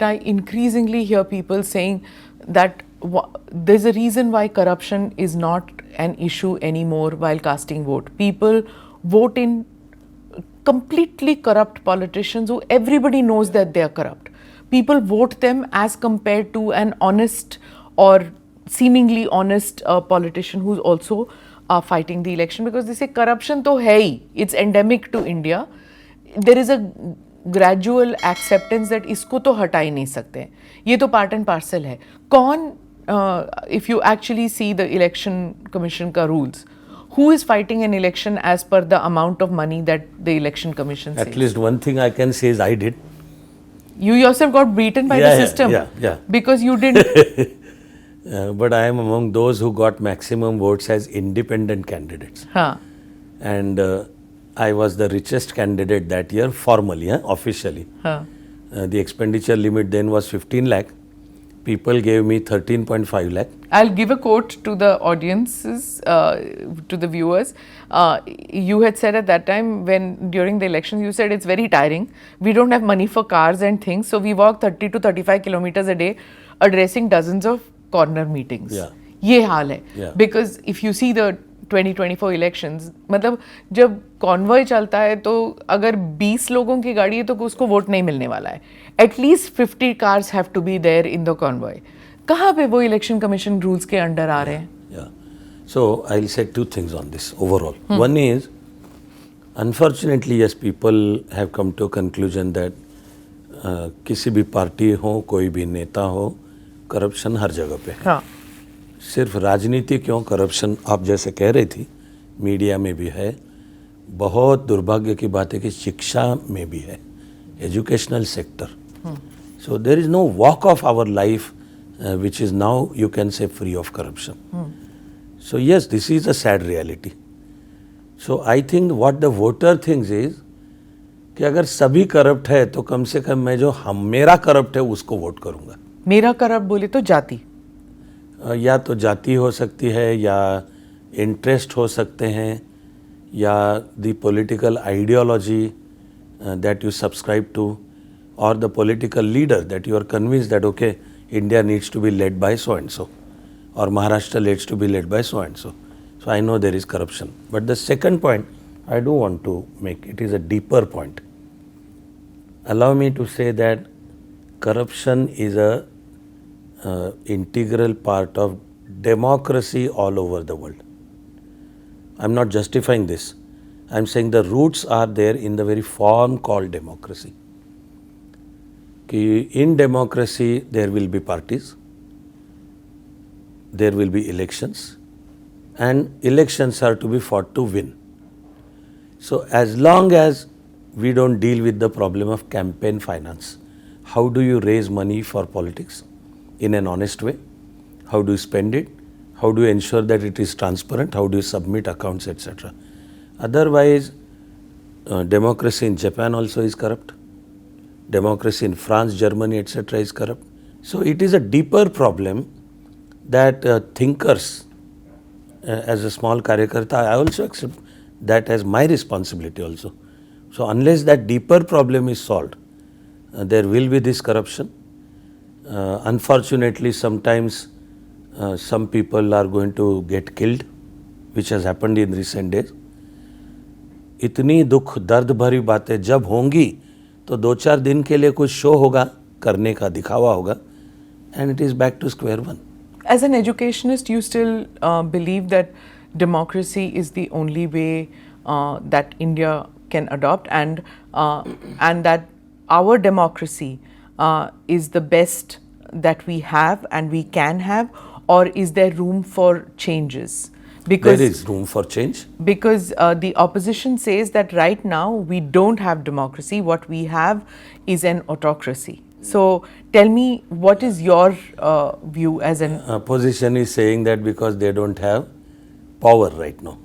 I increasingly hear people saying that there's a reason why corruption is not an issue anymore while casting vote. People vote in completely corrupt politicians who everybody knows that they are corrupt. People vote them as compared to an honest or seemingly honest politician who's also fighting the election, because they say corruption to hai hi, it's endemic to India. There is a gradual acceptance that इसको तो हटा ही नहीं सकते, ये तो part and parcel है. कौन, if you actually see the election commission का rules, who is fighting an election as per the amount of money that the election commission says? At least one thing I can say is I did. You yourself got beaten by the system. Yeah. Because you didn't. But I am among those who got maximum votes as independent candidates. And I was the richest candidate that year, formally, officially. The expenditure limit then was 15 lakh. People gave me 13.5 lakh. I'll give a quote to the audiences, to the viewers. You had said at that time, when during the elections, you said it's very tiring. We don't have money for cars and things, so we walk 30 to 35 kilometers a day, addressing dozens of corner meetings. ये हाल है. Because if you see the 2024 elections, मतलब जब convoy चलता है तो अगर 20 लोगों की गाड़ी है तो उसको वोट नहीं मिलने वाला है. At least 50 cars have to be there in the convoy. कहाँ पे वो इलेक्शन कमीशन रूल्स के अंडर आ रहे हैं? So I'll say two things on this overall. One is, unfortunately, yes, people have come to a conclusion that किसी भी party हो, कोई भी नेता हो, करप्शन हर जगह पे है. सिर्फ राजनीति क्यों, करप्शन आप जैसे कह रही थी, मीडिया में भी है. बहुत दुर्भाग्य की बात है कि शिक्षा में भी है, educational sector. So there is no walk of our life which is now, you can say, free of corruption. So yes, this is a sad reality. So I think what the voter thinks is कि अगर सभी corrupt है तो कम से कम मैं जो मेरा corrupt है उसको वोट करूंगा. मेरा करप्ट बोले तो जाति, या तो जाति हो सकती है, या इंटरेस्ट हो सकते हैं, या the political ideology that you subscribe to, or the political leader that you are convinced that okay, India needs to be led by so and so, or Maharashtra needs to be led by so and so. So I know there is corruption. But the second point I do want to make, it is a deeper point. Allow me to say that corruption is a integral part of democracy all over the world. I'm not justifying this. I'm saying the roots are there in the very form called democracy. In democracy, there will be parties, there will be elections, and elections are to be fought to win. So as long as we don't deal with the problem of campaign finance, how do you raise money for politics in an honest way? How do you spend it? How do you ensure that it is transparent? How do you submit accounts, etc.? Otherwise, democracy in Japan also is corrupt. Democracy in France, Germany, etc. is corrupt. So it is a deeper problem that thinkers, as a small karyakarta, I also accept that as my responsibility also. So unless that deeper problem is solved, there will be this corruption. Unfortunately, sometimes some people are going to get killed, which has happened in recent days. इतनी दुख दर्द भरी बातें जब होंगी तो 2-4 दिन के लिए कुछ शो होगा, करने का दिखावा होगा, and it is back to square one. As an educationist, you still believe that democracy is the only way that India can adopt, and that our democracy is the best that we have and we can have, or is there room for changes? Because there is room for change. Because the opposition says that right now we don't have democracy. What we have is an autocracy. So tell me, what is your view as an... Opposition is saying that because they don't have power right now.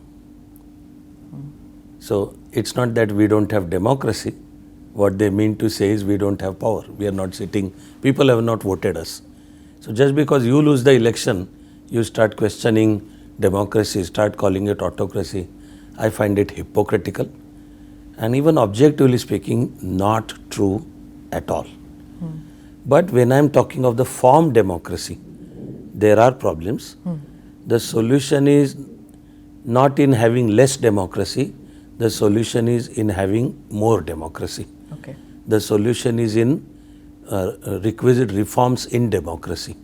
So it's not that we don't have democracy. What they mean to say is we don't have power. We are not sitting, people have not voted us. So just because you lose the election, you start questioning democracy, start calling it autocracy. I find it hypocritical and even objectively speaking not true at all. But when I'm talking of the form democracy, there are problems. The solution is not in having less democracy, the solution is in having more democracy. Okay. The solution is in requisite reforms in democracy,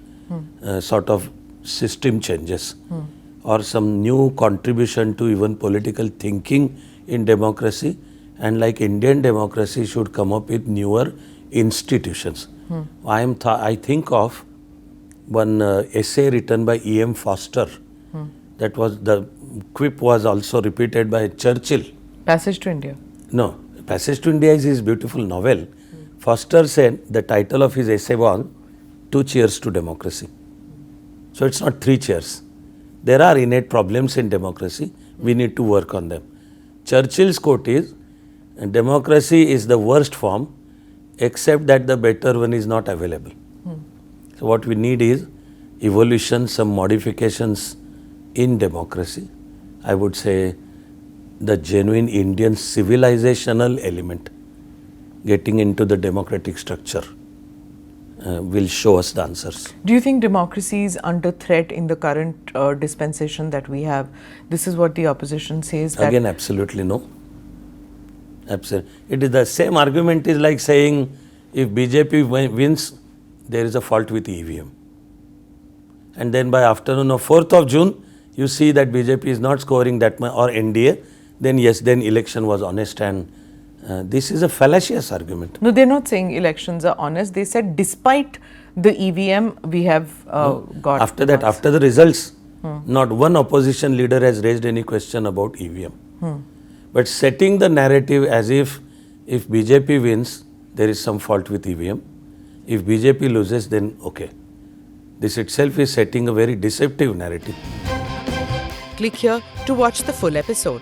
sort of system changes, or some new contribution to even political thinking in democracy, and like Indian democracy should come up with newer institutions. I think of one essay written by E.M. Foster. That was, the quip was also repeated by Churchill. Passage to India. No, Passage to India is his beautiful novel. Foster said the title of his essay was 2 Cheers to Democracy. So it's not 3 cheers. There are innate problems in democracy. We need to work on them. Churchill's quote is, democracy is the worst form except that the better one is not available. So what we need is evolution, some modifications in democracy. I would say the genuine Indian civilizational element getting into the democratic structure will show us the answers. Do you think democracy is under threat in the current dispensation that we have? This is what the opposition says. That Again, absolutely no. Absolutely. It is the same argument is like saying if BJP wins, there is a fault with EVM. And then by afternoon of 4th of June, you see that BJP is not scoring that much, or NDA, then yes, then election was honest, and this is a fallacious argument. No, they're not saying elections are honest. They said despite the EVM, we have got... After that, after the results, not one opposition leader has raised any question about EVM. But setting the narrative as if BJP wins, there is some fault with EVM. If BJP loses, then okay. This itself is setting a very deceptive narrative. Click here to watch the full episode.